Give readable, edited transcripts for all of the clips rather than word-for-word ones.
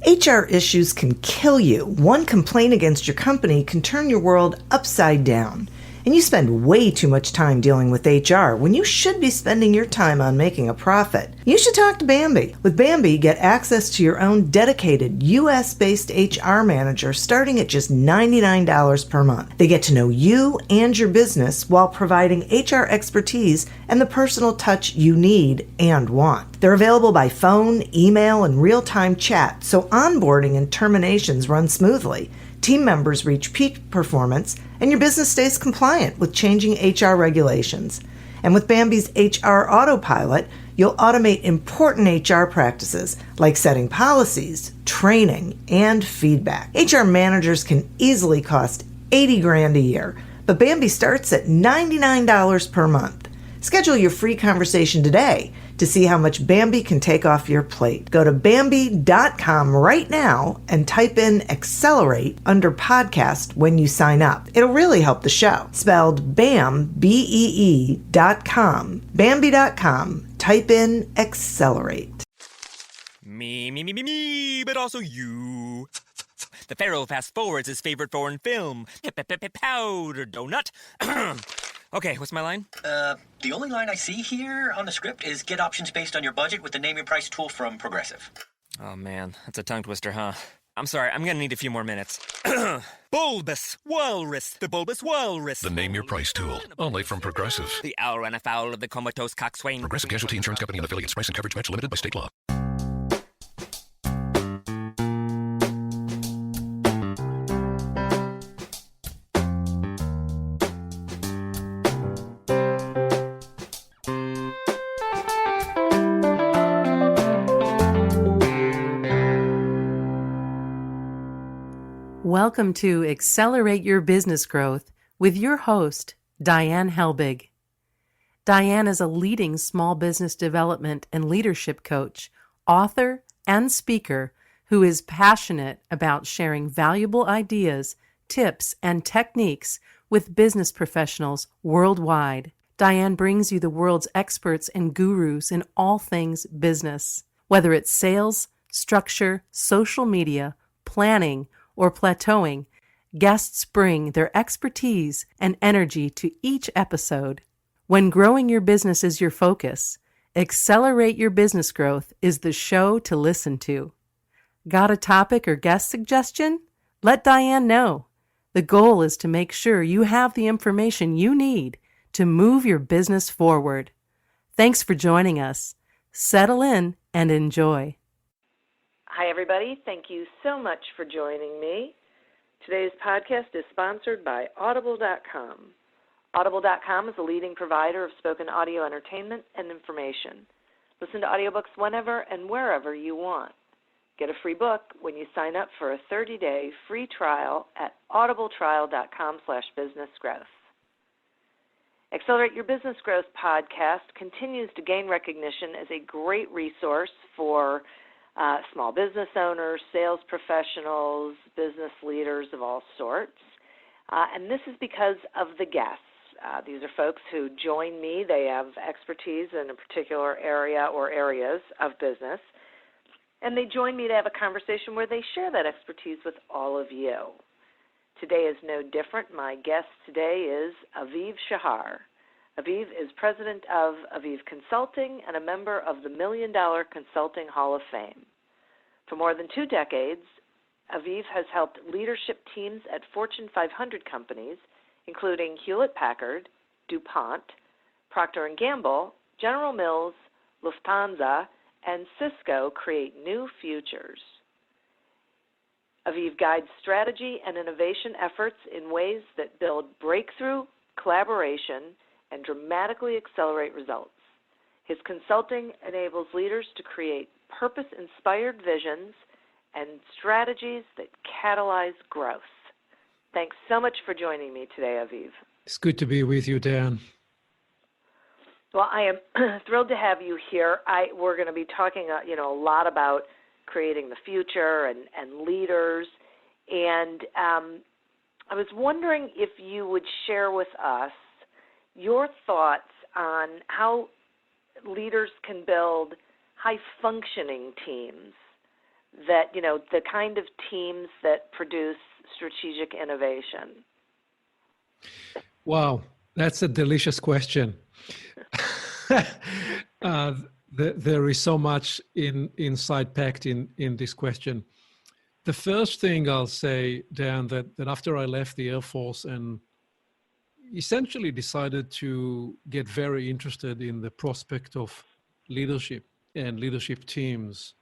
HR issues can kill you. One complaint against your company can turn your world upside down. And you spend way too much time dealing with HR when you should be spending your time on making a profit. You should talk to Bambi. With Bambi, get access to your own dedicated US-based HR manager starting at just $99 per month. They get to know you and your business while providing HR expertise and the personal touch you need and want. They're available by phone, email, and real-time chat, so onboarding and terminations run smoothly. Team members reach peak performance, and your business stays compliant with changing HR regulations. And with Bambi's HR Autopilot, you'll automate important HR practices like setting policies, training, and feedback. HR managers can easily cost $80,000 a year, but Bambi starts at $99 per month. Schedule your free conversation today to see how much Bambi can take off your plate. Go to Bambi.com right now and type in Accelerate under podcast when you sign up. It'll really help the show. Spelled BAM, BEE.com. Bambi.com. Type in Accelerate. Me, but also you. The Pharaoh fast forwards his favorite foreign film, Powder Donut. Okay, what's my line? The only line I see here on the script is get options based on your budget with the Name Your Price tool from Progressive. Oh man, that's a tongue twister, huh? I'm sorry, I'm gonna need a few more minutes. Bulbous Walrus, the Bulbous Walrus. The Name Your Price tool, only from Progressive. The owl ran afoul of the comatose coxswain. Progressive Casualty Insurance Company and affiliates. Price and coverage match limited by state law. Welcome to Accelerate Your Business Growth with your host, Diane Helbig. Diane is a leading small business development and leadership coach, author, and speaker who is passionate about sharing valuable ideas, tips, and techniques with business professionals worldwide. Diane brings you the world's experts and gurus in all things business, whether it's sales, structure, social media, planning, or plateauing. Guests bring their expertise and energy to each episode. When growing your business is your focus, Accelerate Your Business Growth is the show to listen to. Got a topic or guest suggestion? Let Diane know. The goal is to make sure you have the information you need to move your business forward. Thanks for joining us. Settle in and enjoy. Hi, everybody. Thank you so much for joining me. Today's podcast is sponsored by Audible.com. Audible.com is a leading provider of spoken audio entertainment and information. Listen to audiobooks whenever and wherever you want. Get a free book when you sign up for a 30-day free trial at audibletrial.com/businessgrowth. Accelerate Your Business Growth podcast continues to gain recognition as a great resource for small business owners, sales professionals, business leaders of all sorts. And this is because of the guests. These are folks who join me. They have expertise in a particular area or areas of business. And they join me to have a conversation where they share that expertise with all of you. Today is no different. My guest today is Aviv Shahar. Aviv is president of Aviv Consulting and a member of the $1 Million Consulting Hall of Fame. For more than 2 decades, Aviv has helped leadership teams at Fortune 500 companies, including Hewlett Packard, DuPont, Procter and Gamble, General Mills, Lufthansa, and Cisco create new futures. Aviv guides strategy and innovation efforts in ways that build breakthrough, collaboration, and dramatically accelerate results. His consulting enables leaders to create purpose-inspired visions and strategies that catalyze growth. Thanks so much for joining me today, Aviv. It's good to be with you, Dan. Well, I am thrilled to have you here. We're going to be talking, a lot about creating the future and leaders. And I was wondering if you would share with us your thoughts on how leaders can build high-functioning teams that, the kind of teams that produce strategic innovation? Wow, that's a delicious question. There is so much inside packed in this question. The first thing I'll say, Dan, that after I left the Air Force and essentially decided to get very interested in the prospect of leadership and leadership teams,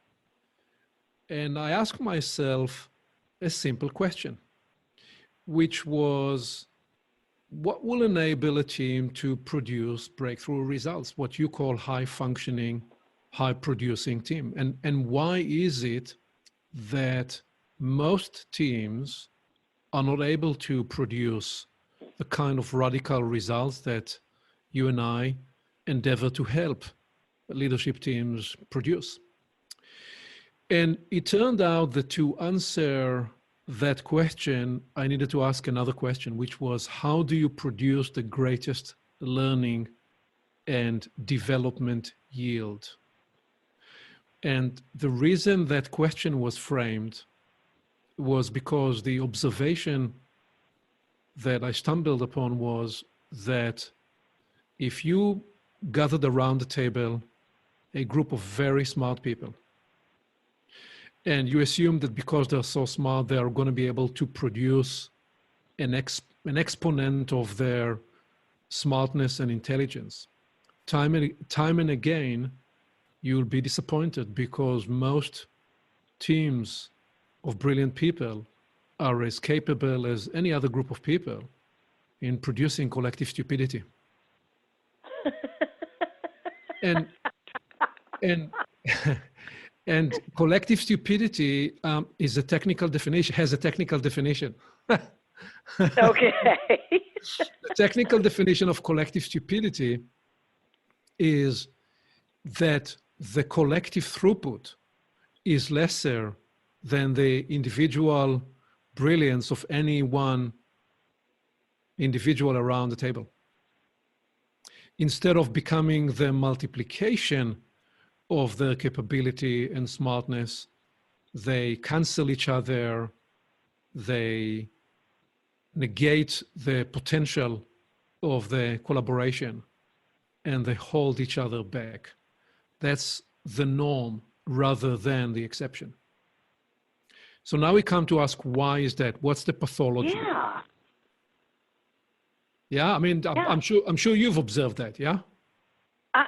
and I asked myself a simple question, which was, what will enable a team to produce breakthrough results, what you call high-functioning, high-producing team? And why is it that most teams are not able to produce the kind of radical results that you and I endeavor to help leadership teams produce? And it turned out that to answer that question, I needed to ask another question, which was, how do you produce the greatest learning and development yield? And the reason that question was framed was because the observation that I stumbled upon was that if you gathered around the table a group of very smart people, and you assume that because they're so smart, they are going to be able to produce an exponent of their smartness and intelligence, time and again, you'll be disappointed, because most teams of brilliant people are as capable as any other group of people in producing collective stupidity. and and collective stupidity has a technical definition. Okay. The technical definition of collective stupidity is that the collective throughput is lesser than the individual brilliance of any one individual around the table. Instead of becoming the multiplication of their capability and smartness, they cancel each other, they negate the potential of the collaboration, and they hold each other back. That's the norm rather than the exception. So now we come to ask, why is that? What's the pathology? Yeah. Yeah, I mean, Yeah. I'm sure you've observed that, yeah?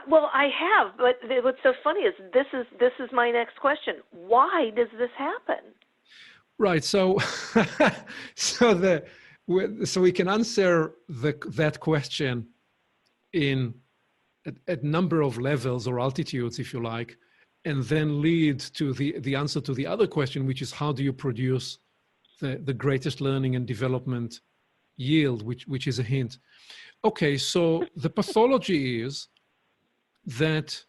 Well, I have, but what's so funny is this is my next question. Why does this happen? Right. So, so we can answer that question in a number of levels or altitudes, if you like, and then lead to the answer to the other question, which is, how do you produce the greatest learning and development yield, which is a hint. Okay, so the pathology is that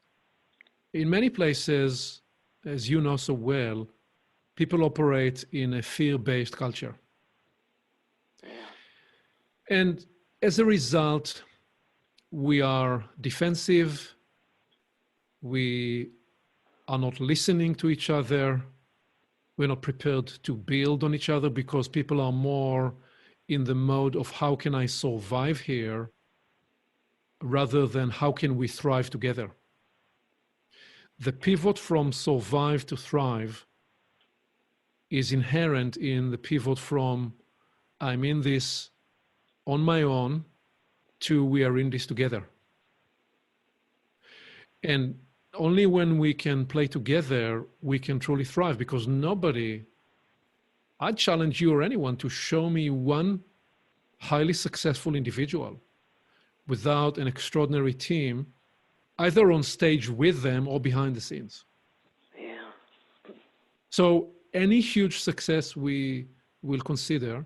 in many places, as you know so well, people operate in a fear-based culture. And as a result, we are defensive, we are not listening to each other, we're not prepared to build on each other, because people are more in the mode of how can I survive here, rather than how can we thrive together. The pivot from survive to thrive is inherent in the pivot from I'm in this on my own to we are in this together. And only when we can play together, we can truly thrive, because I'd challenge you or anyone to show me one highly successful individual without an extraordinary team, either on stage with them or behind the scenes. Yeah. So any huge success we will consider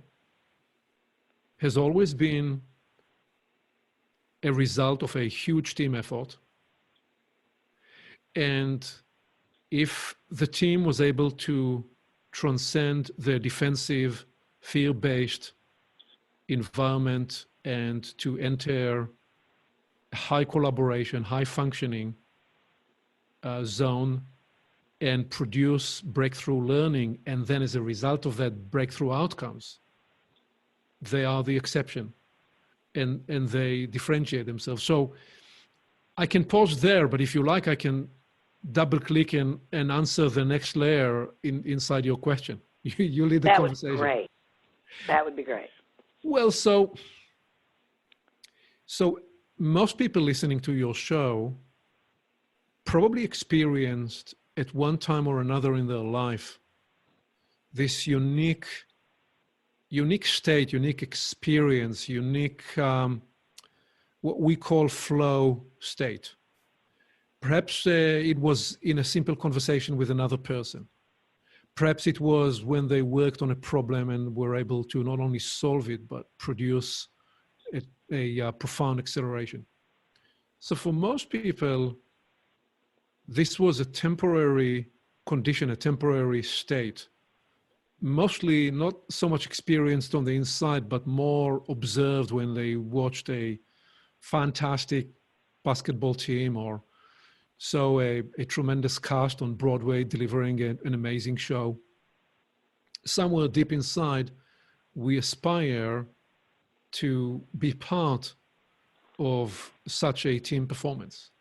has always been a result of a huge team effort. And if the team was able to transcend the defensive, fear-based environment and to enter a high collaboration, high functioning zone, and produce breakthrough learning, and then as a result of that breakthrough outcomes, they are the exception, and they differentiate themselves. So I can pause there, but if you like, I can double click and answer the next layer inside your question. You lead the conversation. That would be great. That would be great. Well, so most people listening to your show probably experienced at one time or another in their life this unique state, unique experience, unique what we call flow state. Perhaps it was in a simple conversation with another person. Perhaps it was when they worked on a problem and were able to not only solve it, but produce a profound acceleration. So for most people, this was a temporary condition, a temporary state, mostly not so much experienced on the inside, but more observed when they watched a fantastic basketball team or saw a tremendous cast on Broadway delivering an amazing show. Somewhere deep inside, we aspire to be part of such a team performance,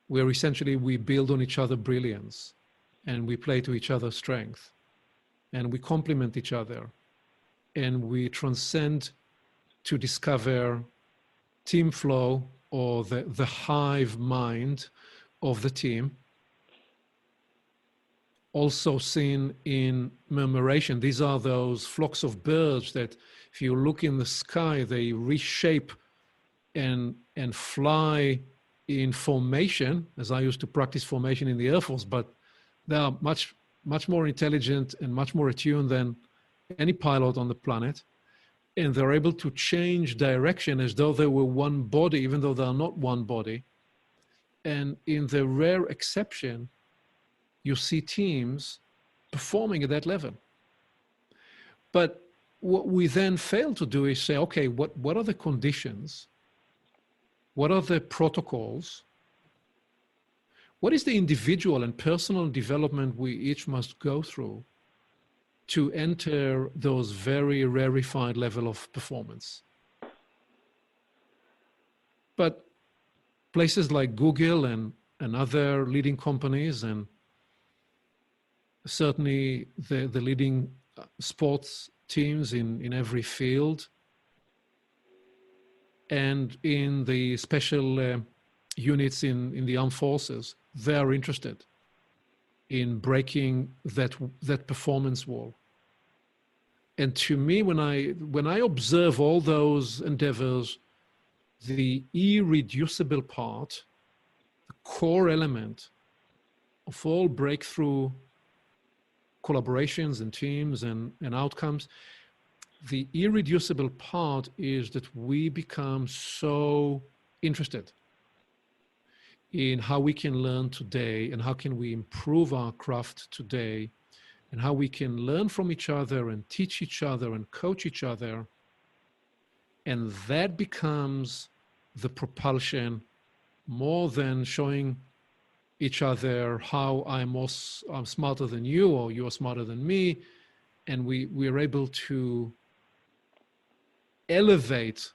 where essentially we build on each other's brilliance and we play to each other's strength and we complement each other and we transcend to discover team flow or the hive mind of the team. Also seen in murmuration. These are those flocks of birds that if you look in the sky, they reshape and fly in formation, as I used to practice formation in the Air Force, but they are much more intelligent and much more attuned than any pilot on the planet. And they're able to change direction as though they were one body, even though they are not one body. And in the rare exception, you see teams performing at that level. But what we then fail to do is say, okay, what are the conditions? What are the protocols? What is the individual and personal development we each must go through to enter those very rarefied level of performance? But places like Google and other leading companies, and certainly the leading sports teams in every field, and in the special units in the armed forces, they are interested in breaking that performance wall. And to me, when I observe all those endeavors, the irreducible part, the core element of all breakthrough collaborations and teams and outcomes, the irreducible part is that we become so interested in how we can learn today and how can we improve our craft today and how we can learn from each other and teach each other and coach each other. And that becomes the propulsion more than showing each other how I'm smarter than you or you're smarter than me. And we are able to elevate,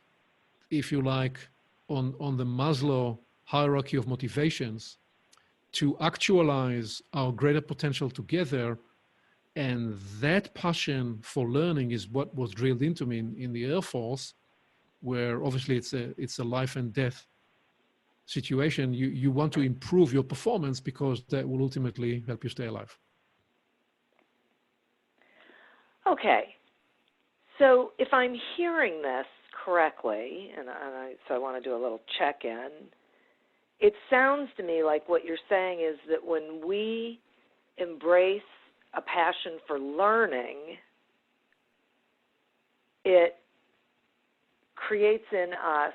if you like, on the Maslow hierarchy of motivations to actualize our greater potential together. And that passion for learning is what was drilled into me in the Air Force, where obviously it's a life and death situation. You want to improve your performance because that will ultimately help you stay alive. Okay. So if I'm hearing this correctly, so I want to do a little check-in, it sounds to me like what you're saying is that when we embrace a passion for learning, it creates in us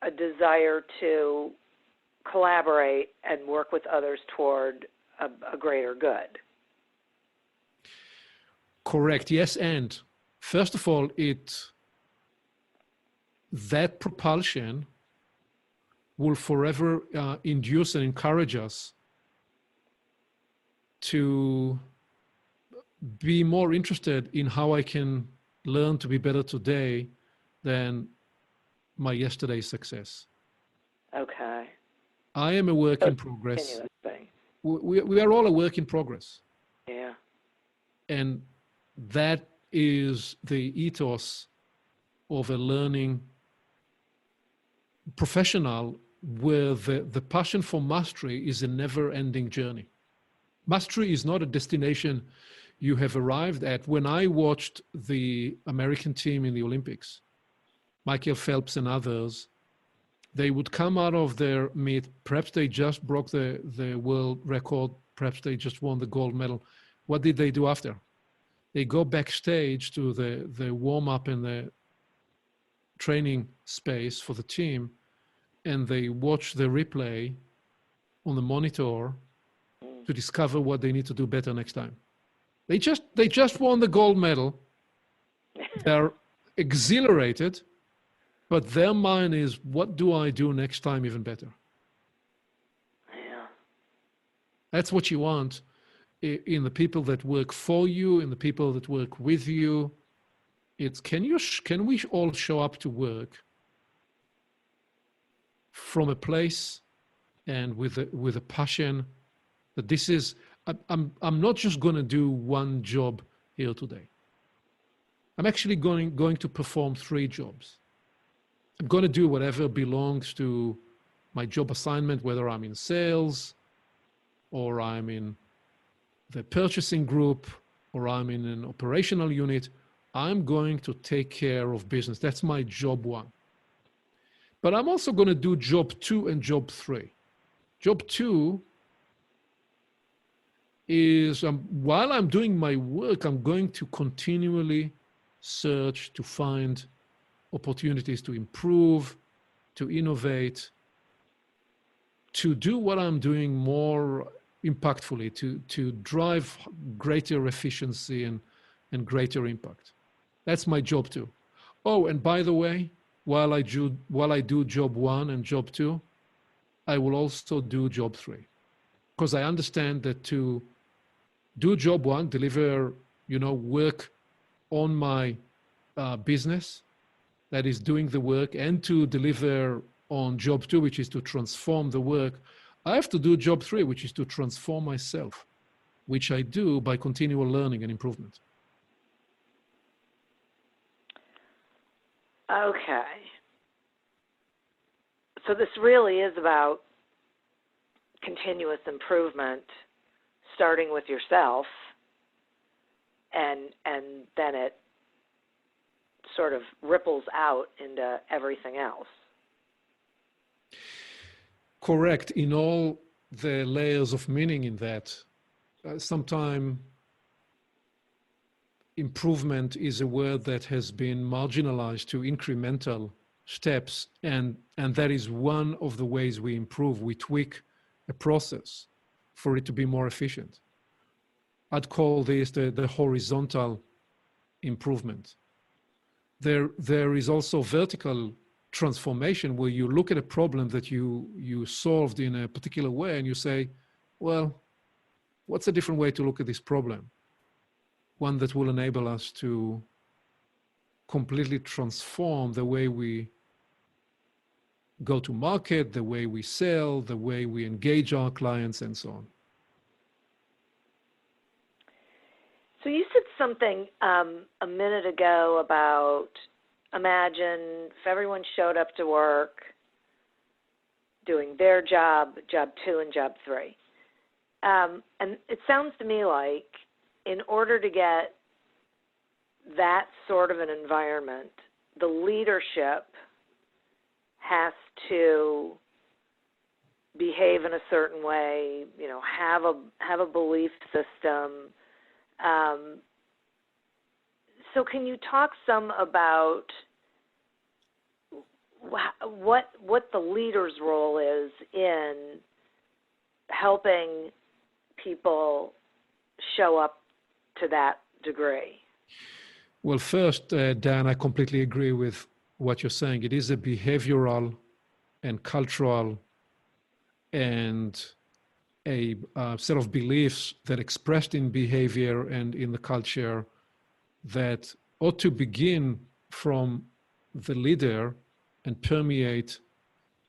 a desire to collaborate and work with others toward a greater good. Correct. Yes, and first of all, that propulsion will forever induce and encourage us to be more interested in how I can learn to be better today than my yesterday's success. Okay. I am a work in progress. Continuous thing. We are all a work in progress. Yeah. And that is the ethos of a learning professional, where the passion for mastery is a never-ending journey. Mastery is not a destination you have arrived at. When I watched the American team in the Olympics, Michael Phelps and others, they would come out of their meet, perhaps they just broke the world record, perhaps they just won the gold medal. What did they do after? They go backstage to the warm-up in the training space for the team, and they watch the replay on the monitor to discover what they need to do better next time. They just won the gold medal. They're exhilarated, but their mind is, what do I do next time even better? Yeah. That's what you want in the people that work for you, in the people that work with you. It's, can we all show up to work from a place and with a passion that this is, I'm not just going to do one job here today. I'm actually going to perform 3 jobs. I'm going to do whatever belongs to my job assignment, whether I'm in sales or I'm in the purchasing group or I'm in an operational unit. I'm going to take care of business. That's my job 1. But I'm also going to do job 2 and job 3. Job 2 is, while I'm doing my work, I'm going to continually search to find opportunities to improve, to innovate, to do what I'm doing more impactfully, to drive greater efficiency and greater impact. That's my job 2. Oh, and by the way, while I do job 1 and job 2, I will also do job 3, because I understand that to do job 1, deliver, work on my business, that is doing the work, and to deliver on job 2, which is to transform the work, I have to do job 3, which is to transform myself, which I do by continual learning and improvement. Okay. So this really is about continuous improvement, starting with yourself, and then it sort of ripples out into everything else. Correct. In all the layers of meaning in that, sometimes improvement is a word that has been marginalized to incremental steps, and that is one of the ways we improve. We tweak a process for it to be more efficient. I'd call this the horizontal improvement. There is also vertical transformation, where you look at a problem that you solved in a particular way and you say, well, what's a different way to look at this problem? One that will enable us to completely transform the way we go to market, the way we sell, the way we engage our clients, and so on. So you said something a minute ago about, imagine if everyone showed up to work doing their job 2 and job 3. And it sounds to me like in order to get that sort of an environment, the leadership has to behave in a certain way, have a belief system. So can you talk some about what the leader's role is in helping people show up to that degree? Well, first, Dan, I completely agree with what you're saying. It is a behavioral and cultural and a set of beliefs that expressed in behavior and in the culture that ought to begin from the leader and permeate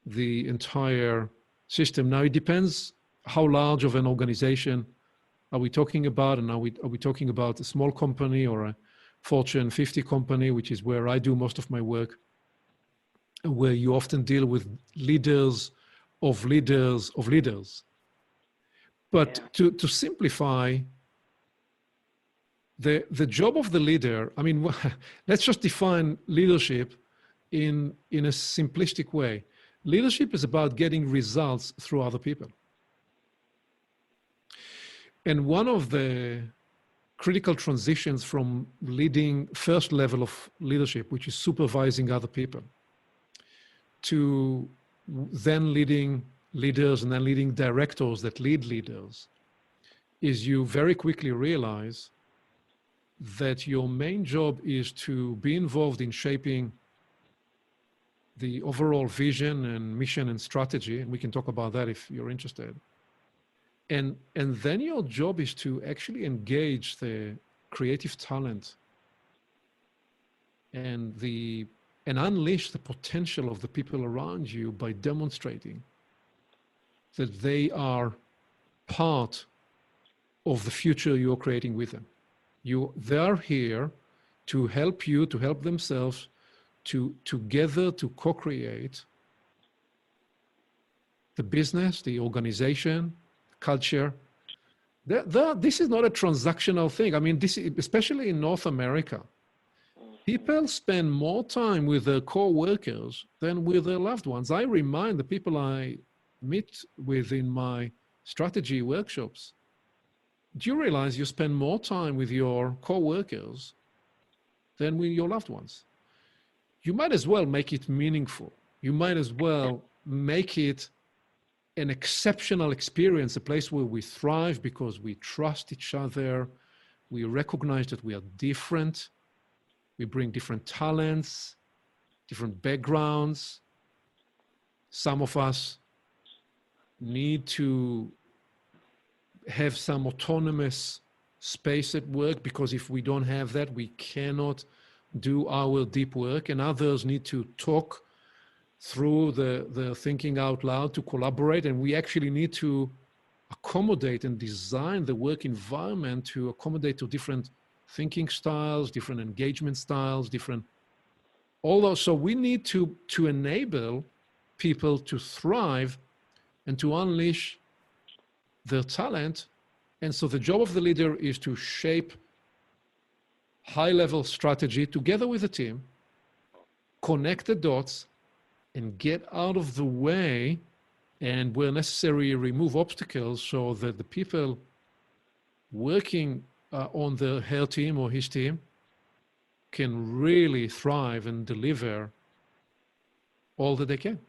the entire system. Now, it depends how large of an organization are we talking about, and are we talking about a small company or a Fortune 50 company, which is where I do most of my work, where you often deal with leaders of leaders of leaders. But to simplify, the job of the leader, I mean, let's just define leadership in a simplistic way. Leadership is about getting results through other people. And one of the critical transitions from leading first level of leadership, which is supervising other people, to then leading leaders and then leading directors that lead leaders, is you very quickly realize that your main job is to be involved in shaping the overall vision and mission and strategy, and we can talk about that if you're interested. And then your job is to actually engage the creative talent and unleash the potential of the people around you by demonstrating that they are part of the future you're creating with them. They are here to help you, to help themselves, together to co-create the business, the organization, culture. This is not a transactional thing. I mean, especially in North America, people spend more time with their co-workers than with their loved ones. I remind the people I meet with in my strategy workshops, do you realize you spend more time with your co-workers than with your loved ones? You might as well make it meaningful. You might as well make it an exceptional experience, a place where we thrive because we trust each other. We recognize that we are different. We bring different talents, different backgrounds. Some of us need to have some autonomous space at work, because if we don't have that, we cannot do our deep work, and others need to talk through the thinking out loud to collaborate, and we actually need to accommodate and design the work environment to accommodate to different thinking styles, different engagement styles, all those. So we need to enable people to thrive and to unleash their talent. And so the job of the leader is to shape high-level strategy together with the team, connect the dots, and get out of the way, and where necessary, remove obstacles so that the people working on her team or his team can really thrive and deliver all that they can.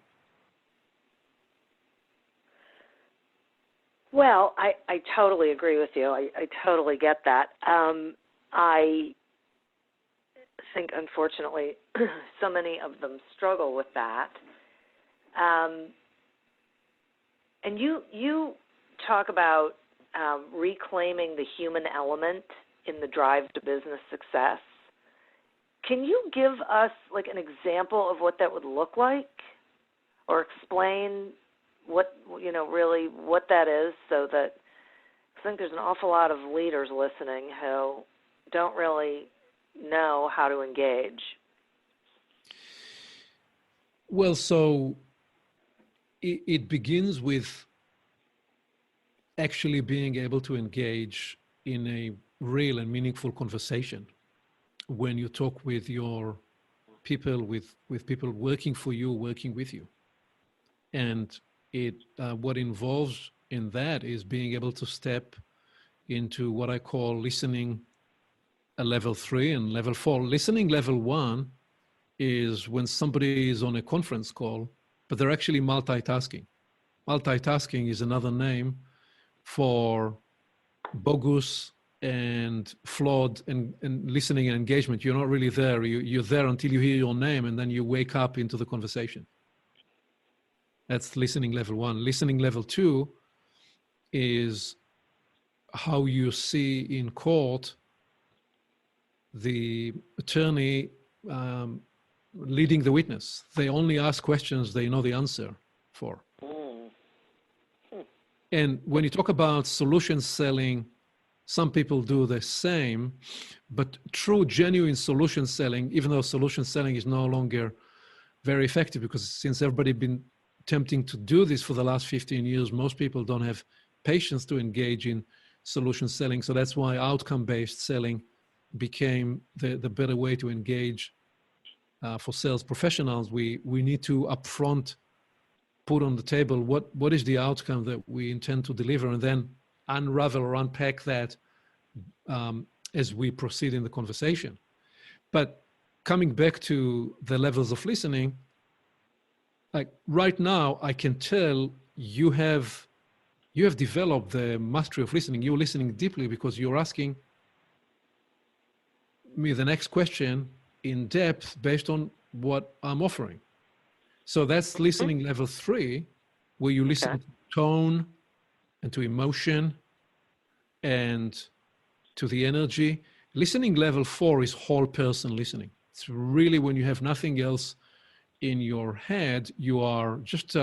Well, I totally agree with you. I totally get that. I think, unfortunately, so many of them struggle with that. And you talk about reclaiming the human element in the drive to business success. Can you give us like an example of what that would look like, or explain really what that is, so that I think there's an awful lot of leaders listening who don't really know how to engage? Well, so it begins with actually being able to engage in a real and meaningful conversation when you talk with your people, with people working for you, working with you. And what involves in that is being able to step into what I call listening level 3 and level 4. Listening level 1 is when somebody is on a conference call, but they're actually multitasking. Multitasking is another name for bogus and flawed and listening and engagement. You're not really there. You're there until you hear your name, and then you wake up into the conversation. That's listening level 1. Listening level 2 is how you see in court the attorney leading the witness. They only ask questions they know the answer for. And when you talk about solution selling, some people do the same, but true, genuine solution selling, even though solution selling is no longer very effective, because since everybody been attempting to do this for the last 15 years, most people don't have patience to engage in solution selling. So that's why outcome-based selling became the better way to engage for sales professionals. We need to upfront put on the table what is the outcome that we intend to deliver, and then unravel or unpack that as we proceed in the conversation. But coming back to the levels of listening, like right now, I can tell you have developed the mastery of listening. You're listening deeply because you're asking me the next question in depth based on what I'm offering. So that's listening level 3, where you listen to tone and to emotion and to the energy. Listening level 4 is whole person listening. It's really when you have nothing else in your head, you are just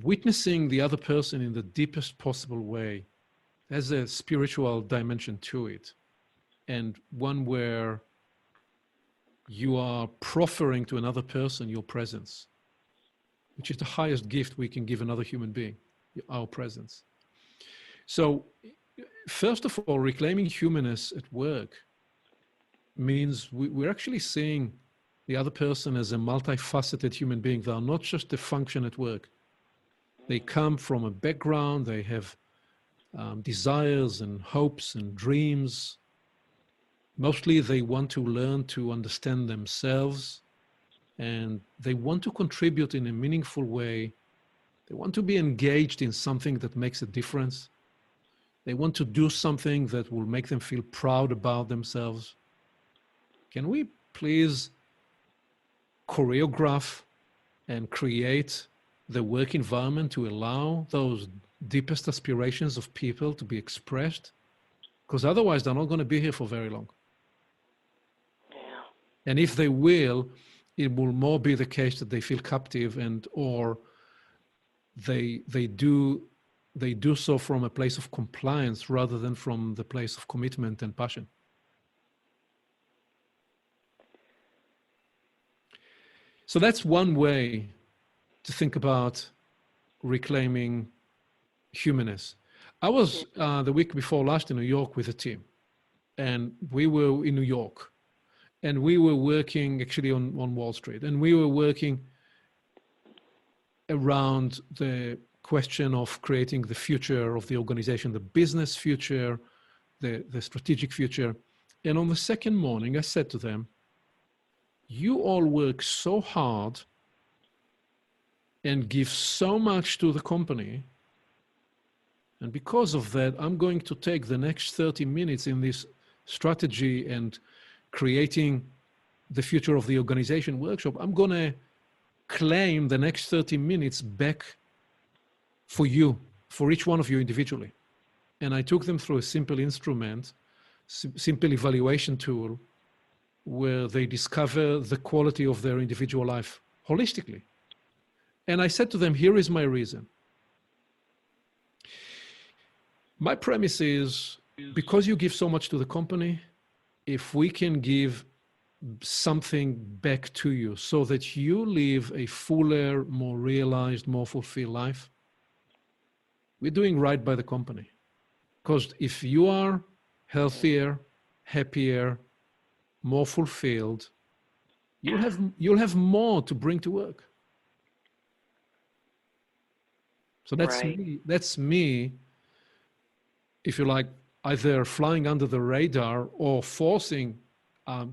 witnessing the other person in the deepest possible way. There's a spiritual dimension to it, and one where you are proffering to another person your presence, which is the highest gift we can give another human being, our presence. So first of all, reclaiming humanness at work means we're actually seeing the other person as a multifaceted human being. They are not just a function at work. They come from a background, they have desires and hopes and dreams. Mostly they want to learn to understand themselves, and they want to contribute in a meaningful way. They want to be engaged in something that makes a difference. They want to do something that will make them feel proud about themselves. Can we please choreograph and create the work environment to allow those deepest aspirations of people to be expressed? Because otherwise they're not going to be here for very long. And if they will, it will more be the case that they feel captive, and or they do so from a place of compliance rather than from the place of commitment and passion. So that's one way to think about reclaiming humanness. I was the week before last in New York with a team, and we were in New York. And we were working actually on Wall Street, and we were working around the question of creating the future of the organization, the business future, the strategic future. And on the second morning, I said to them, you all work so hard and give so much to the company. And because of that, I'm going to take the next 30 minutes in this strategy and creating the future of the organization workshop. I'm going to claim the next 30 minutes back for you, for each one of you individually. And I took them through a simple instrument, simple evaluation tool, where they discover the quality of their individual life holistically. And I said to them, here is my reason. My premise is, because you give so much to the company, if we can give something back to you so that you live a fuller, more realized, more fulfilled life, we're doing right by the company. Because if you are healthier, happier, more fulfilled, you'll have more to bring to work. So that's me, if you like, either flying under the radar or forcing,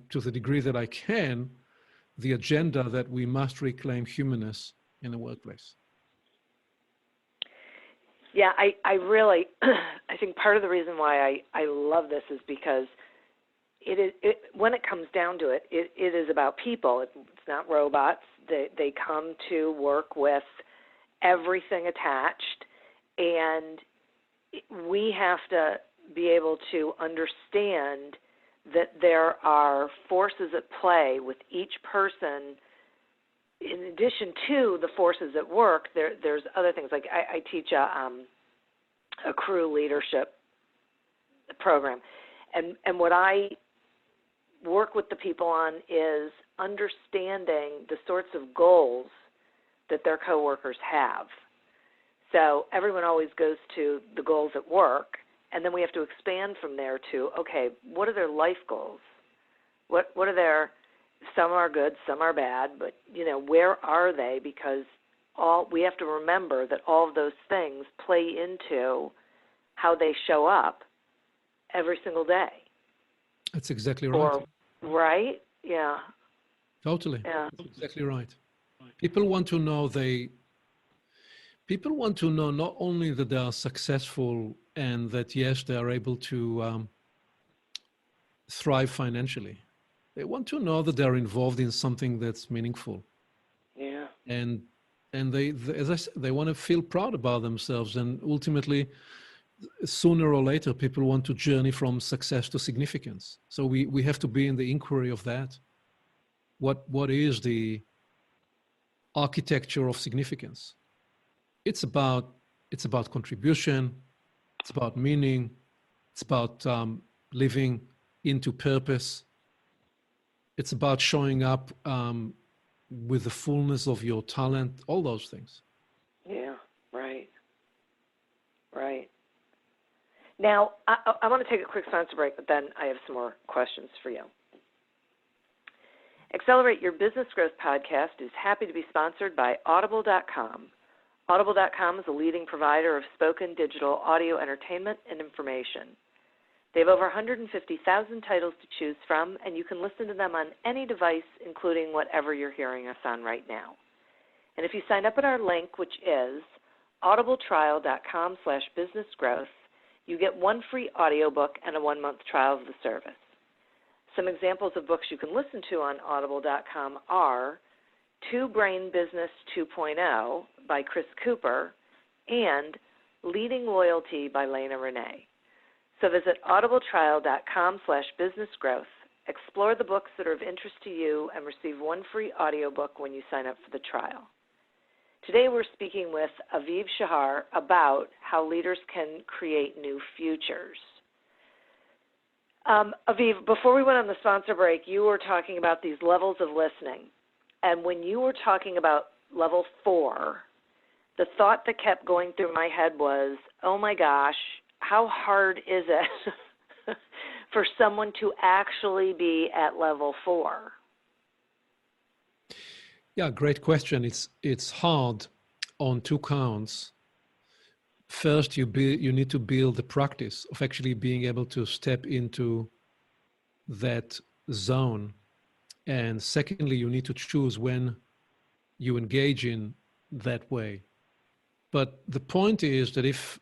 to the degree that I can, the agenda that we must reclaim humanness in the workplace. Yeah, I really, I think part of the reason why I love this is because when it comes down to it, it is about people. It's not robots. They come to work with everything attached, And we have to be able to understand that there are forces at play with each person. In addition to the forces at work, there's other things. Like I teach a crew leadership program, and what I work with the people on is understanding the sorts of goals that their coworkers have. So everyone always goes to the goals at work, and then we have to expand from there to, okay, what are their life goals? What are their, some are good, some are bad, but, where are they? Because we have to remember that all of those things play into how they show up every single day. That's exactly right. Right? Yeah. Totally. Yeah. That's exactly right. People want to know not only that they are successful and that, yes, they are able to thrive financially. They want to know that they're involved in something that's meaningful. Yeah. And they, as I said, they want to feel proud about themselves. And ultimately, sooner or later, people want to journey from success to significance. So we have to be in the inquiry of that. What is the architecture of significance? It's about contribution. It's about meaning. It's about living into purpose. It's about showing up with the fullness of your talent, all those things. Yeah, right. Right. Now, I want to take a quick sponsor break, but then I have some more questions for you. Accelerate Your Business Growth podcast is happy to be sponsored by Audible.com. Audible.com is a leading provider of spoken digital audio entertainment and information. They have over 150,000 titles to choose from, and you can listen to them on any device, including whatever you're hearing us on right now. And if you sign up at our link, which is audibletrial.com/businessgrowth, you get one free audiobook and a 1-month trial of the service. Some examples of books you can listen to on audible.com are Two Brain Business 2.0 by Chris Cooper and Leading Loyalty by Lena Renee. So visit audibletrial.com/businessgrowth, explore the books that are of interest to you, and receive one free audiobook when you sign up for the trial. Today we're speaking with Aviv Shahar about how leaders can create new futures. Aviv, before we went on the sponsor break, you were talking about these levels of listening. And when you were talking about level 4, the thought that kept going through my head was, oh my gosh, how hard is it for someone to actually be at level 4? Yeah, great question. It's hard on 2 counts. First, you need to build the practice of actually being able to step into that zone. And secondly, you need to choose when you engage in that way. But the point is that if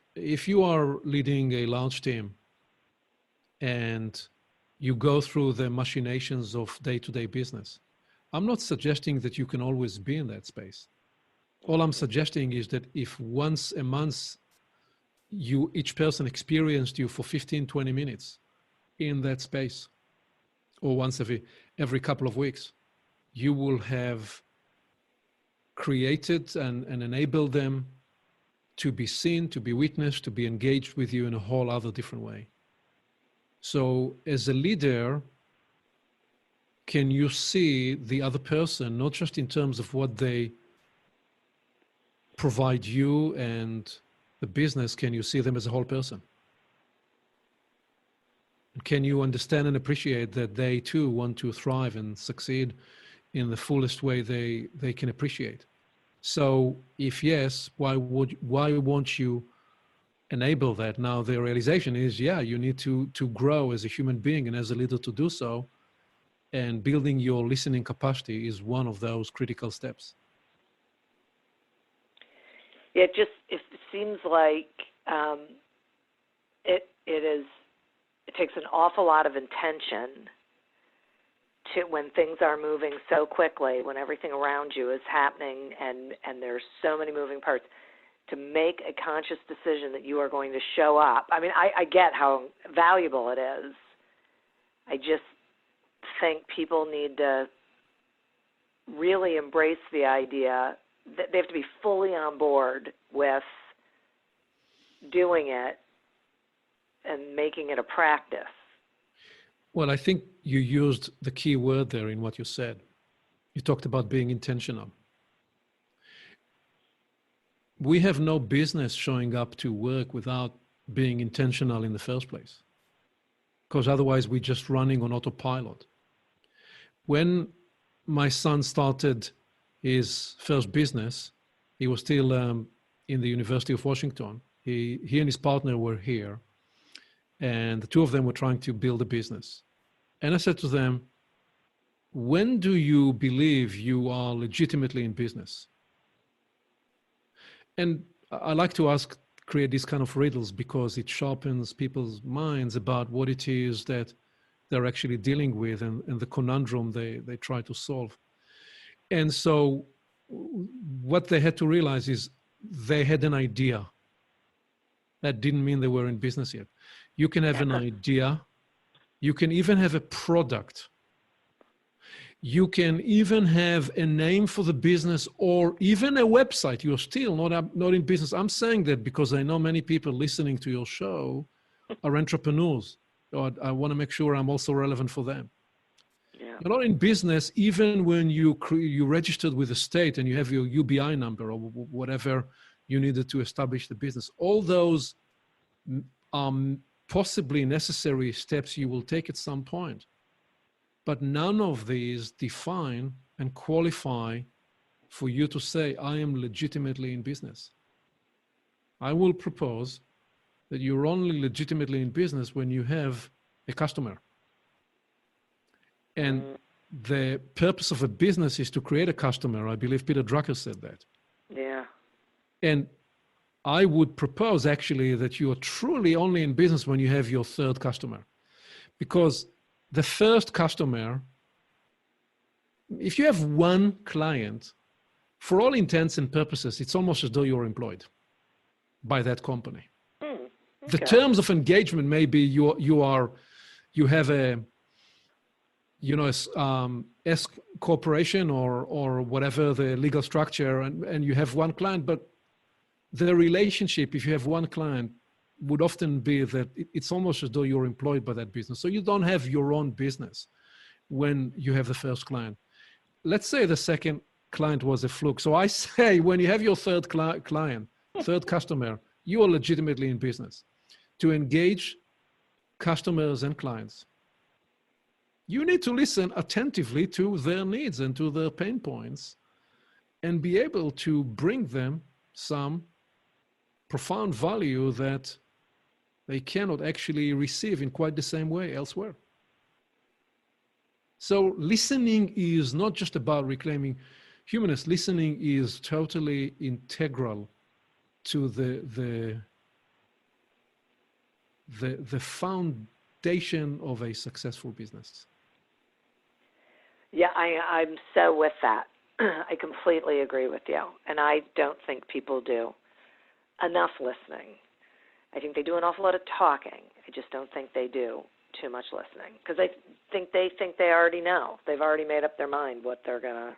you are leading a large team and you go through the machinations of day-to-day business, I'm not suggesting that you can always be in that space. All I'm suggesting is that if once a month each person experienced you for 15, 20 minutes in that space, or once every couple of weeks, you will have created and enabled them to be seen, to be witnessed, to be engaged with you in a whole other different way. So as a leader, can you see the other person, not just in terms of what they provide you and the business, can you see them as a whole person? Can you understand and appreciate that they too want to thrive and succeed in the fullest way they can appreciate? So if yes, why won't you enable that? Now the realization is, yeah, you need to grow as a human being and as a leader to do so. And building your listening capacity is one of those critical steps. It seems like it takes an awful lot of intention to when things are moving so quickly, when everything around you is happening and there's so many moving parts, to make a conscious decision that you are going to show up. I mean, I get how valuable it is. I just think people need to really embrace the idea that they have to be fully on board with doing it and making it a practice. Well, I think you used the key word there in what you said. You talked about being intentional. We have no business showing up to work without being intentional in the first place, because otherwise we're just running on autopilot. When my son started his first business, he was still in the University of Washington. He and his partner were here, and the two of them were trying to build a business. And I said to them, when do you believe you are legitimately in business? And I like to create these kind of riddles because it sharpens people's minds about what it is that they're actually dealing with and the conundrum they try to solve. And so what they had to realize is they had an idea. That didn't mean they were in business yet. You can have an idea. You can even have a product. You can even have a name for the business or even a website. You're still not in business. I'm saying that because I know many people listening to your show are entrepreneurs. I want to make sure I'm also relevant for them. Yeah. You're not in business even when you registered with the state and you have your UBI number or whatever you needed to establish the business. All those possibly necessary steps you will take at some point. But none of these define and qualify for you to say, I am legitimately in business. I will propose that you're only legitimately in business when you have a customer. And the purpose of a business is to create a customer. I believe Peter Drucker said that. Yeah. And I would propose actually that you are truly only in business when you have your third customer. Because the first customer, if you have one client, for all intents and purposes, it's almost as though you're employed by that company. Okay. The terms of engagement may be you have a S corporation or whatever the legal structure, and you have one client, but the relationship, if you have one client, would often be that it's almost as though you're employed by that business. So you don't have your own business when you have the first client. Let's say the second client was a fluke. So I say when you have your third client, third customer, you are legitimately in business. To engage customers and clients, you need to listen attentively to their needs and to their pain points and be able to bring them some profound value that they cannot actually receive in quite the same way elsewhere. So listening is not just about reclaiming humanness. Listening is totally integral to the foundation of a successful business. Yeah, I'm so with that. I completely agree with you. And I don't think people do enough listening. I think they do an awful lot of talking. I just don't think they do too much listening because I think they already know. They've already made up their mind what they're going to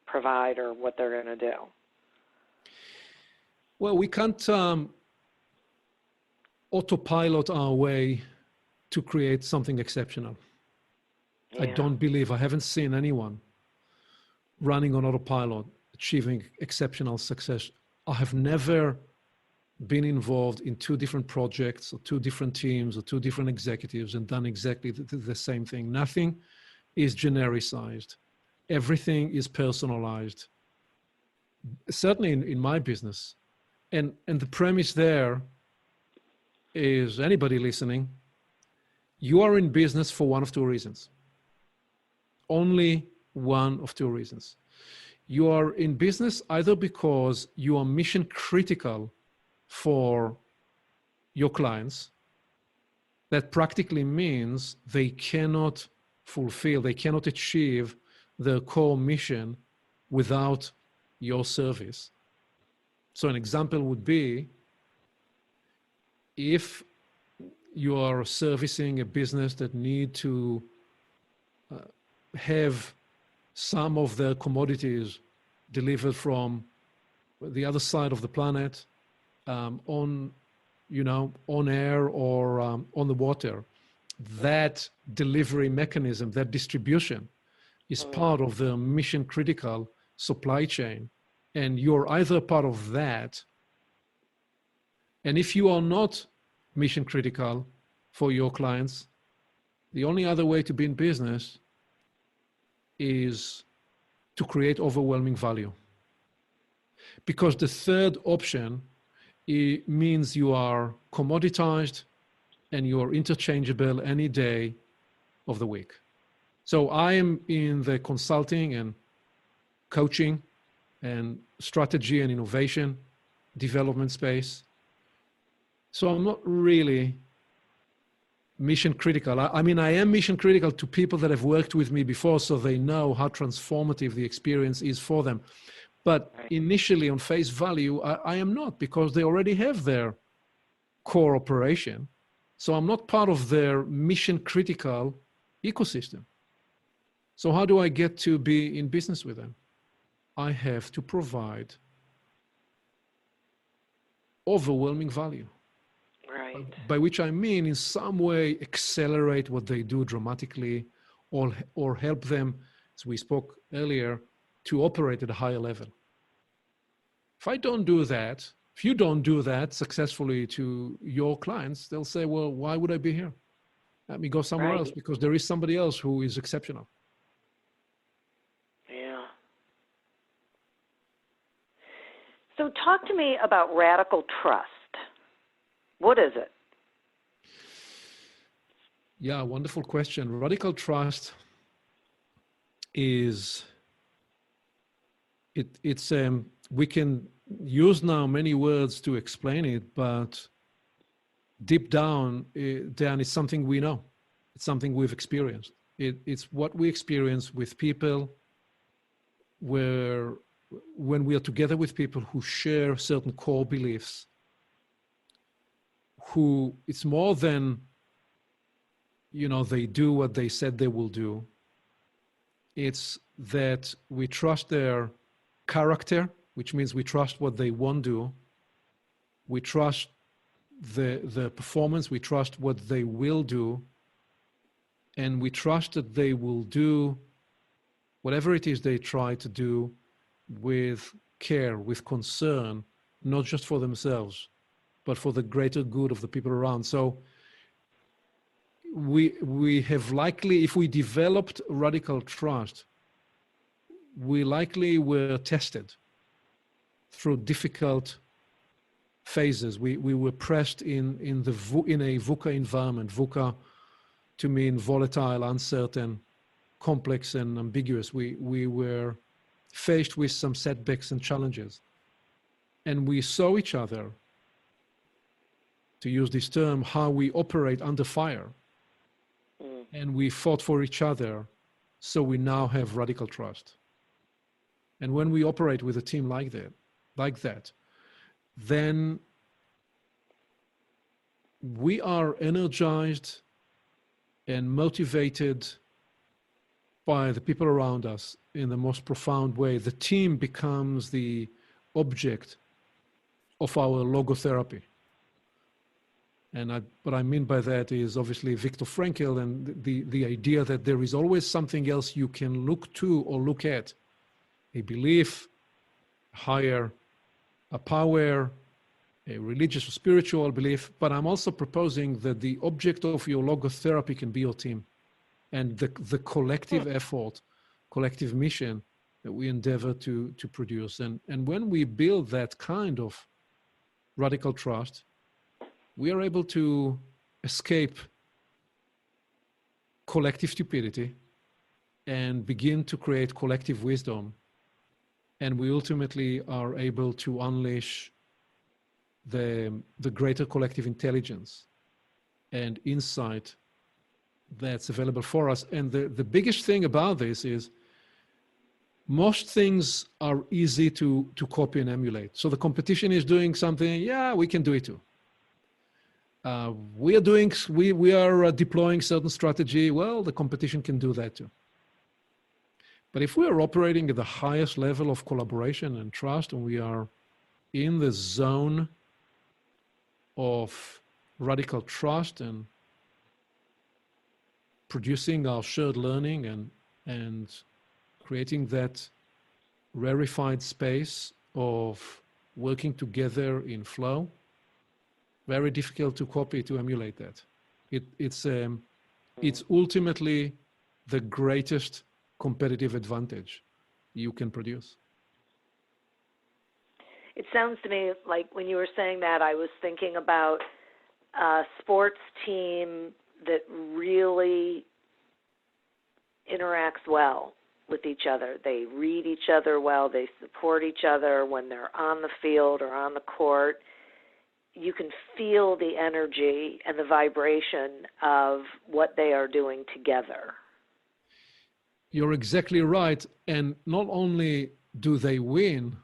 provide or what they're going to do. Well, we can't autopilot our way to create something exceptional. Yeah. I haven't seen anyone running on autopilot achieving exceptional success. I have never been involved in two different projects or two different teams or two different executives and done exactly the same thing. Nothing is genericized. Everything is personalized. Certainly in my business. And the premise there is, anybody listening, you are in business for one of two reasons. Only one of two reasons. You are in business either because you are mission critical for your clients. That practically means they cannot achieve their core mission without your service. So an example would be if you are servicing a business that need to have some of their commodities delivered from the other side of the planet, on air or on the water, that delivery mechanism, that distribution is part of the mission critical supply chain. And you're either part of that, and if you are not mission critical for your clients, the only other way to be in business is to create overwhelming value. Because the third option, it means you are commoditized and you are interchangeable any day of the week. So I am in the consulting and coaching and strategy and innovation development space. So I'm not really mission critical. I mean, I am mission critical to people that have worked with me before, so they know how transformative the experience is for them. But initially, on face value, I am not, because they already have their core operation. So I'm not part of their mission critical ecosystem. So how do I get to be in business with them? I have to provide overwhelming value. Right. By which I mean in some way accelerate what they do dramatically, or help them, as we spoke earlier, to operate at a higher level. If I don't do that, if you don't do that successfully to your clients, they'll say, well, why would I be here? Let me go somewhere else, because there is somebody else who is exceptional. Yeah. So talk to me about radical trust. What is it? Yeah, wonderful question. Radical trust is, it's we can use now many words to explain it, but deep down, it's something we know. It's something we've experienced. It's what we experience with people when we are together with people who share certain core beliefs, who it's more than, they do what they said they will do. It's that we trust their character, which means we trust what they won't do. We trust the performance, we trust what they will do, and we trust that they will do whatever it is they try to do with care, with concern, not just for themselves, but for the greater good of the people around. So we have likely, if we developed radical trust, we likely were tested through difficult phases. We were pressed in a VUCA environment. VUCA to mean volatile, uncertain, complex, and ambiguous. We were faced with some setbacks and challenges, and we saw each other, to use this term, how we operate under fire, and we fought for each other. So we now have radical trust. And when we operate with a team like that, then we are energized and motivated by the people around us in the most profound way. The team becomes the object of our logotherapy. And what I mean by that is obviously Viktor Frankl and the idea that there is always something else you can look to or look at, a belief, a power, a religious or spiritual belief. But I'm also proposing that the object of your logotherapy can be your team, and the collective effort, collective mission that we endeavor to produce. And when we build that kind of radical trust, we are able to escape collective stupidity and begin to create collective wisdom. And we ultimately are able to unleash the greater collective intelligence and insight that's available for us. And the biggest thing about this is most things are easy to copy and emulate. So the competition is doing something, yeah, we can do it too. We are deploying certain strategy. Well, the competition can do that too. But if we are operating at the highest level of collaboration and trust, and we are in the zone of radical trust and producing our shared learning and creating that rarefied space of working together in flow, very difficult to copy, to emulate that. It's ultimately the greatest competitive advantage you can produce. It sounds to me like when you were saying that, I was thinking about a sports team that really interacts well with each other. They read each other well. They support each other when they're on the field or on the court. You can feel the energy and the vibration of what they are doing together. You're exactly right. And not only do they win,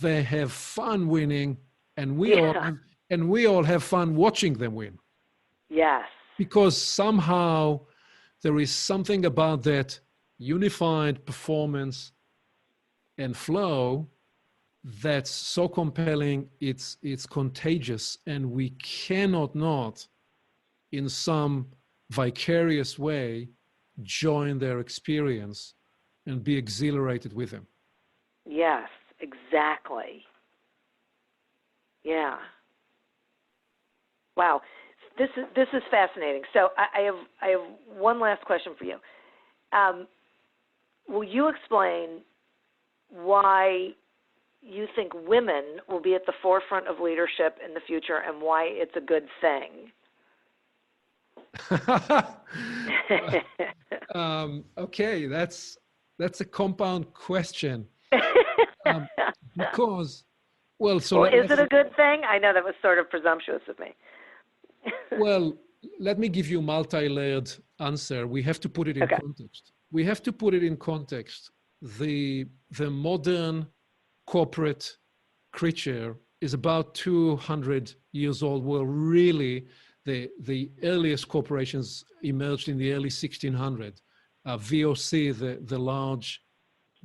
they have fun winning, and we all have fun watching them win. Yes. Because somehow there is something about that unified performance and flow that's so compelling, it's contagious, and we cannot not, in some vicarious way, join their experience and be exhilarated with them. Yes, exactly. Yeah. Wow, this is fascinating. So I have one last question for you. Will you explain why you think women will be at the forefront of leadership in the future and why it's a good thing? Okay, that's a compound question. Because, well, so is it a good thing? I know that was sort of presumptuous of me. Well, let me give you a multi-layered answer. We have to put it in context. We have to put it in context. The modern corporate creature is about 200 years old. Well, really, the earliest corporations emerged in the early 1600s. VOC, the large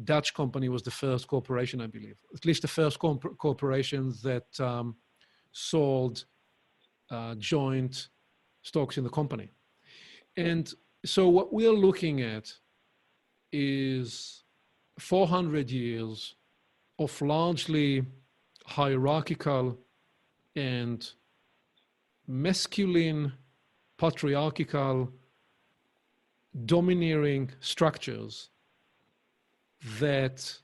Dutch company, was the first corporation, I believe. At least the first corporation that sold joint stocks in the company. And so what we're looking at is 400 years of largely hierarchical and masculine, patriarchal, domineering structures that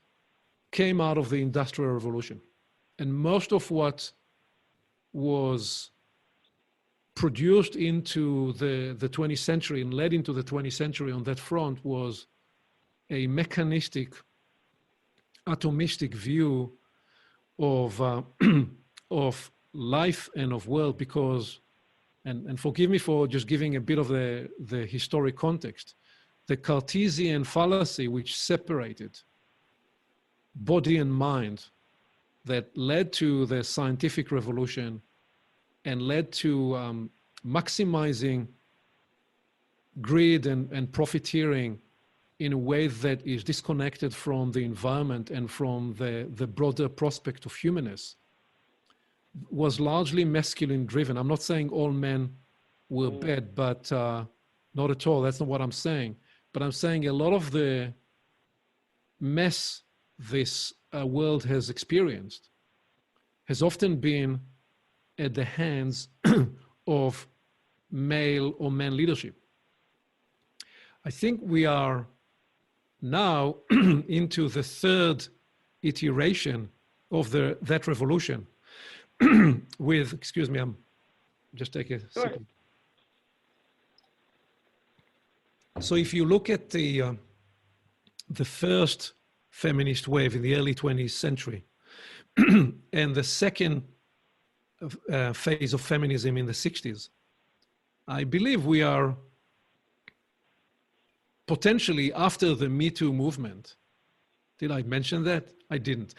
came out of the Industrial Revolution. And most of what was produced into the 20th century and led into the 20th century on that front was a mechanistic, atomistic view of of life and of world, because, and forgive me for just giving a bit of the historic context, the Cartesian fallacy which separated body and mind, that led to the scientific revolution and led to maximizing greed and profiteering in a way that is disconnected from the environment and from the broader prospect of humanness, was largely masculine driven. I'm not saying all men were bad, but not at all. That's not what I'm saying. But I'm saying a lot of the mess this world has experienced has often been at the hands of male or man leadership. I think we are now into the third iteration of that revolution with, excuse me, I'm just take a second. So if you look at the first feminist wave in the early 20th century and the second phase of feminism in the 60s, I believe we are potentially, after the Me Too movement, Did I mention that? I didn't.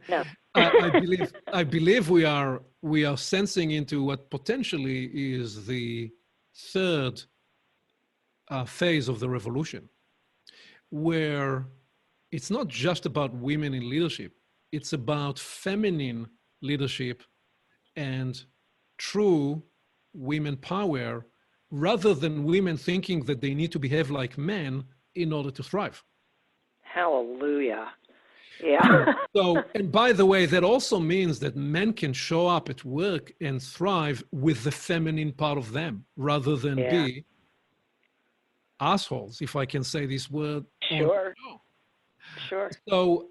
No. I believe we are sensing into what potentially is the third phase of the revolution, where it's not just about women in leadership, it's about feminine leadership and true women power, rather than women thinking that they need to behave like men in order to thrive. Hallelujah. Yeah. So, and by the way, that also means that men can show up at work and thrive with the feminine part of them, rather than be assholes, if I can say this word. Sure. Sure. So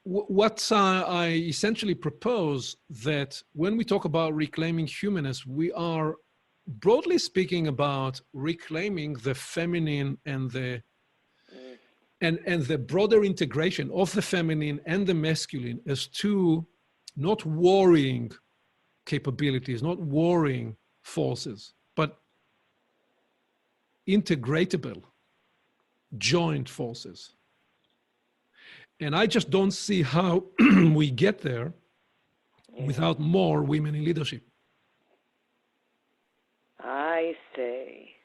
what I essentially propose that when we talk about reclaiming humanness, we are broadly speaking about reclaiming the feminine and the broader integration of the feminine and the masculine as two not warring capabilities, not warring forces, but integratable, joint forces. And I just don't see how we get there without more women in leadership. I see.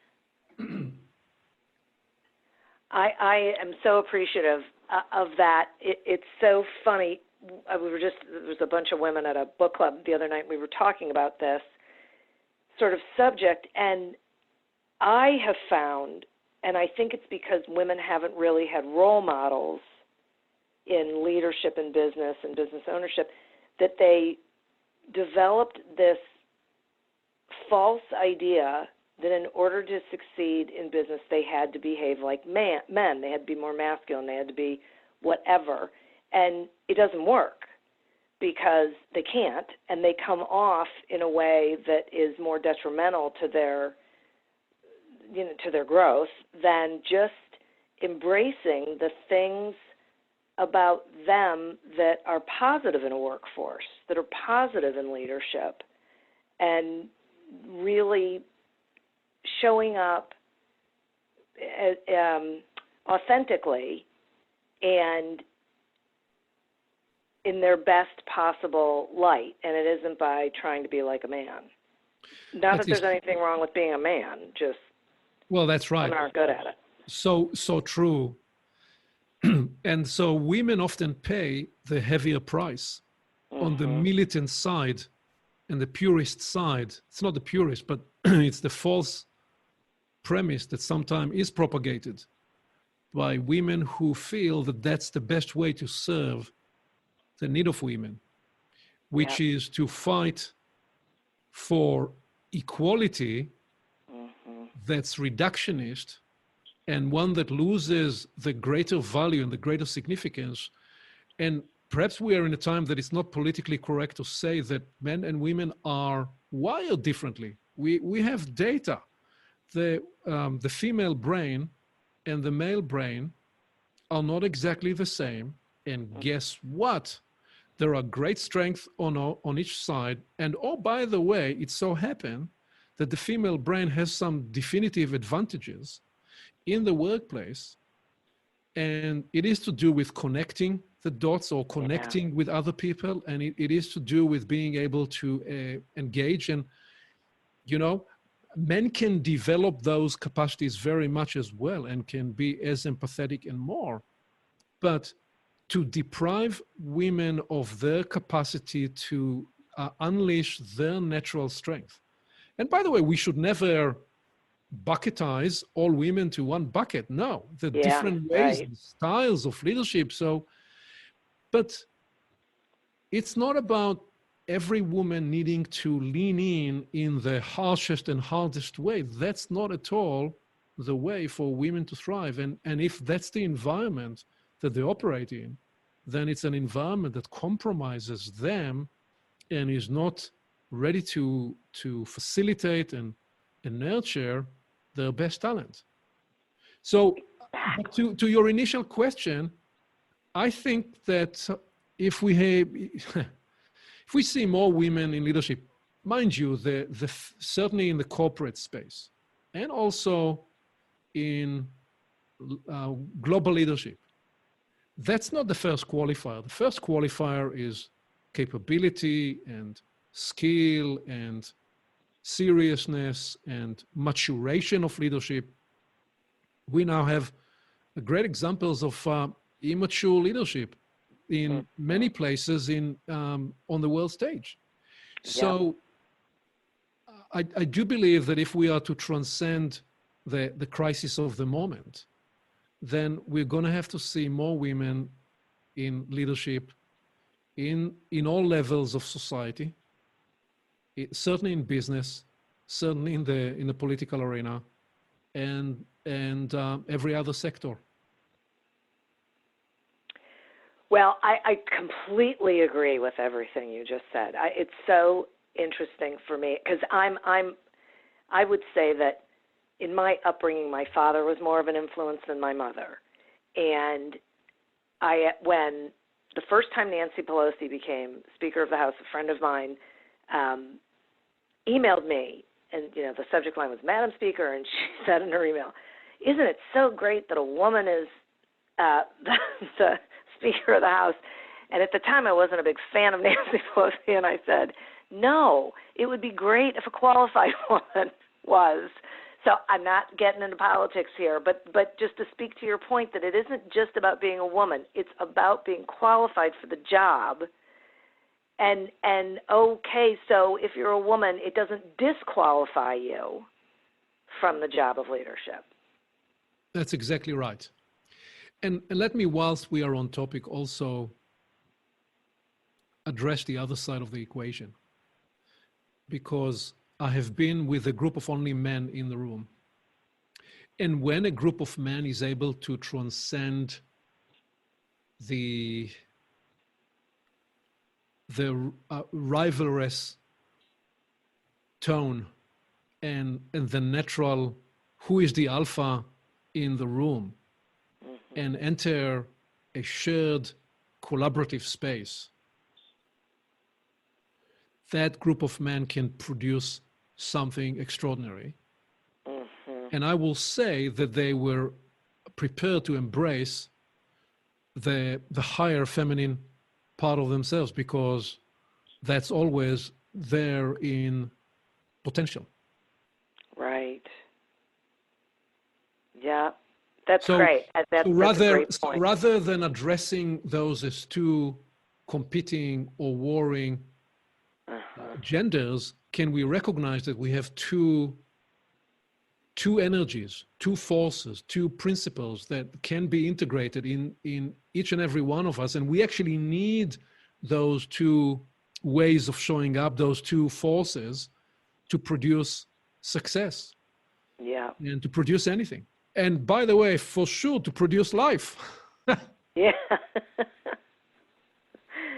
I am so appreciative of that. It's so funny. There was a bunch of women at a book club the other night. We were talking about this sort of subject, and I have found, and I think it's because women haven't really had role models in leadership and business ownership, that they developed this false idea that in order to succeed in business, they had to behave like men. They had to be more masculine. They had to be whatever. And it doesn't work because they can't, and they come off in a way that is more detrimental to their, to their growth than just embracing the things about them that are positive in a workforce, that are positive in leadership, and really showing up authentically and in their best possible light. And it isn't by trying to be like a man. Not that there's anything wrong with being a man, just well, that's right. women aren't good at it. So true. And so women often pay the heavier price on the militant side and the purist side. It's not the purist, but it's the false premise that sometimes is propagated by women who feel that that's the best way to serve the need of women, which is to fight for equality that's reductionist, and one that loses the greater value and the greater significance. And perhaps we are in a time that it's not politically correct to say that men and women are wired differently. We have data. The female brain and the male brain are not exactly the same. And guess what? There are great strengths on each side. And oh, by the way, it so happened that the female brain has some definitive advantages in the workplace, and it is to do with connecting the dots or connecting with other people, and it is to do with being able to engage. And men can develop those capacities very much as well and can be as empathetic and more, but to deprive women of their capacity to unleash their natural strength. And by the way, we should never bucketize all women to one bucket. No, the different ways and styles of leadership. So, but it's not about every woman needing to lean in the harshest and hardest way. That's not at all the way for women to thrive. And if that's the environment that they operate in, then it's an environment that compromises them and is not ready to facilitate and nurture their best talent. So to your initial question, I think that if we see more women in leadership, mind you, certainly in the corporate space and also in global leadership, That's not the first qualifier. The first qualifier is capability and skill and seriousness and maturation of leadership. We now have great examples of immature leadership in many places on the world stage. So I do believe that if we are to transcend the crisis of the moment, then we're going to have to see more women in leadership in all levels of society, certainly in business, certainly in the political arena, and every other sector. Well, I completely agree with everything you just said. It's so interesting for me because I would say that in my upbringing, my father was more of an influence than my mother. And when the first time Nancy Pelosi became Speaker of the House, a friend of mine emailed me, and the subject line was Madam Speaker, and she said in her email, "Isn't it so great that a woman is the Speaker of the House?" And at the time, I wasn't a big fan of Nancy Pelosi, and I said, "No, it would be great if a qualified woman was." So I'm not getting into politics here, but just to speak to your point that it isn't just about being a woman. It's about being qualified for the job. And okay, so if you're a woman, it doesn't disqualify you from the job of leadership. That's exactly right. And let me, whilst we are on topic, also address the other side of the equation. Because I have been with a group of only men in the room. And when a group of men is able to transcend the rivalrous tone and the natural who is the alpha in the room and enter a shared collaborative space, that group of men can produce something extraordinary. And I will say that they were prepared to embrace the higher feminine part of themselves because that's always there in potential. Right. Yeah, that's So, great. That's a great point. Rather than addressing those as two competing or warring genders, can we recognize that we have two energies, two forces, two principles that can be integrated in each and every one of us, and we actually need those two ways of showing up, those two forces, to produce success. Yeah. And to produce anything. And by the way, for sure, to produce life. Yeah.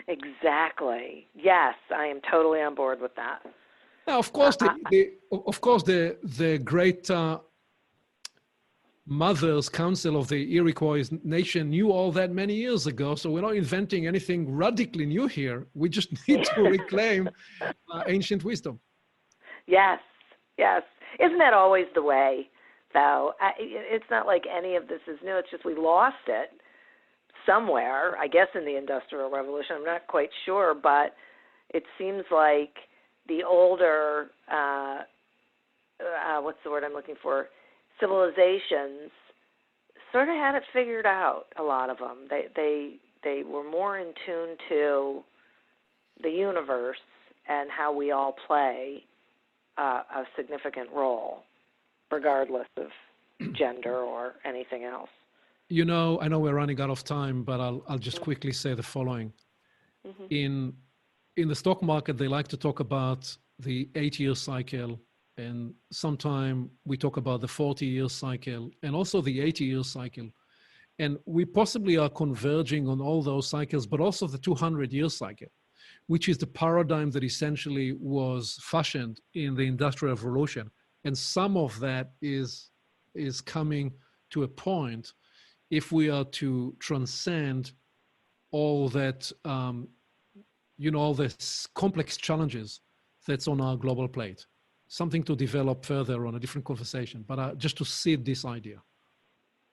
Exactly. Yes, I am totally on board with that. Now, of course, the great Mothers Council of the Iroquois Nation knew all that many years ago. So we're not inventing anything radically new here. We just need to reclaim ancient wisdom. Yes, yes. Isn't that always the way, though? It's not like any of this is new. It's just we lost it somewhere, I guess, in the Industrial Revolution. I'm not quite sure, but it seems like the older, what's the word I'm looking for, civilizations sort of had it figured out, a lot of them. They were more in tune to the universe and how we all play a significant role, regardless of gender or anything else. You know, I know we're running out of time, but I'll just quickly say the following. In the stock market, they like to talk about the 8-year cycle, and sometime we talk about the 40-year cycle and also the 80-year cycle. And we possibly are converging on all those cycles, but also the 200-year cycle, which is the paradigm that essentially was fashioned in the Industrial Revolution. And some of that is coming to a point if we are to transcend all that, all the complex challenges that's on our global plate. Something to develop further on a different conversation, but just to seed this idea.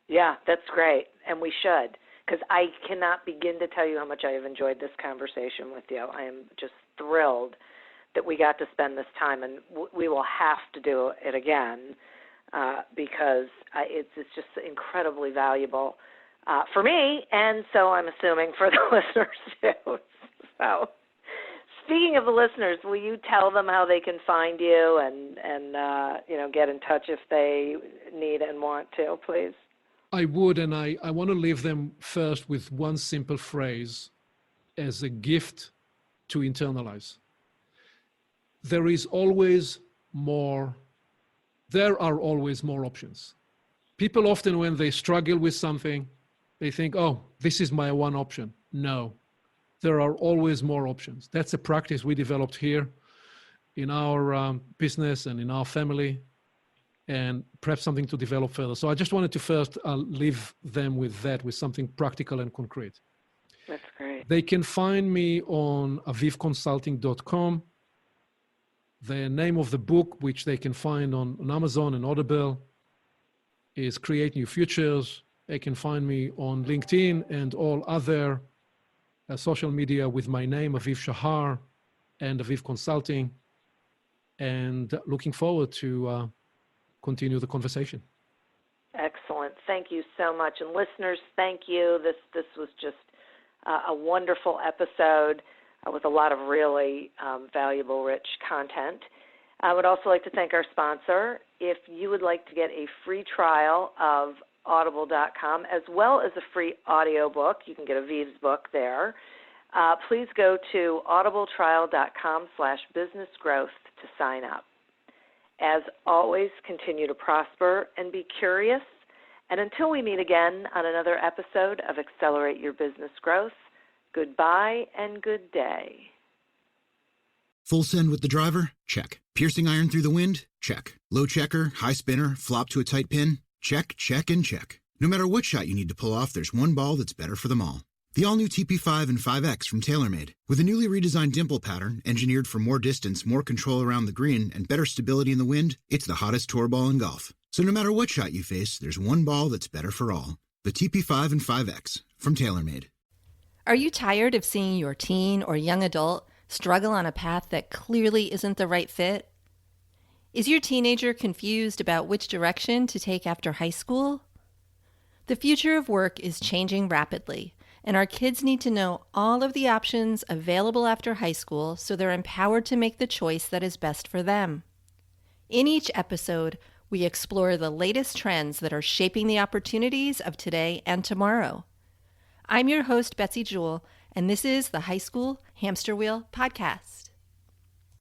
Yeah, that's great, and we should. because I cannot begin to tell you how much I have enjoyed this conversation with you. I am just thrilled that we got to spend this time, and we will have to do it again because it's just incredibly valuable for me, and so I'm assuming for the listeners too. So, speaking of the listeners, will you tell them how they can find you and get in touch if they need and want to, please? I would, and I want to leave them first with one simple phrase as a gift to internalize. There are always more options. People often, when they struggle with something, they think, oh, this is my one option. No, there are always more options. That's a practice we developed here in our business and in our family, and perhaps something to develop further. So I just wanted to first leave them with that, with something practical and concrete. That's great. They can find me on avivconsulting.com. The name of the book, which they can find on Amazon and Audible, is Create New Futures. They can find me on LinkedIn and all other social media with my name, Aviv Shahar, and Aviv Consulting. And looking forward to continue the conversation. Excellent. Thank you so much. And listeners, thank you. This was just a wonderful episode with a lot of really valuable, rich content. I would also like to thank our sponsor. If you would like to get a free trial of audible.com as well as a free audiobook, you can get Aviv's book there. Please go to audibletrial.com/businessgrowth to sign up. As always, continue to prosper and be curious. And until we meet again on another episode of Accelerate Your Business Growth, goodbye and good day. Full send with the driver? Check. Piercing iron through the wind? Check. Low checker, high spinner, flop to a tight pin? Check, check, and check. No matter what shot you need to pull off, there's one ball that's better for them all. The all-new TP5 and 5X from TaylorMade. With a newly redesigned dimple pattern, engineered for more distance, more control around the green, and better stability in the wind, it's the hottest tour ball in golf. So no matter what shot you face, there's one ball that's better for all. The TP5 and 5X from TaylorMade. Are you tired of seeing your teen or young adult struggle on a path that clearly isn't the right fit? Is your teenager confused about which direction to take after high school? The future of work is changing rapidly, and our kids need to know all of the options available after high school so they're empowered to make the choice that is best for them. In each episode, we explore the latest trends that are shaping the opportunities of today and tomorrow. I'm your host, Betsy Jewell, and this is the High School Hamster Wheel Podcast.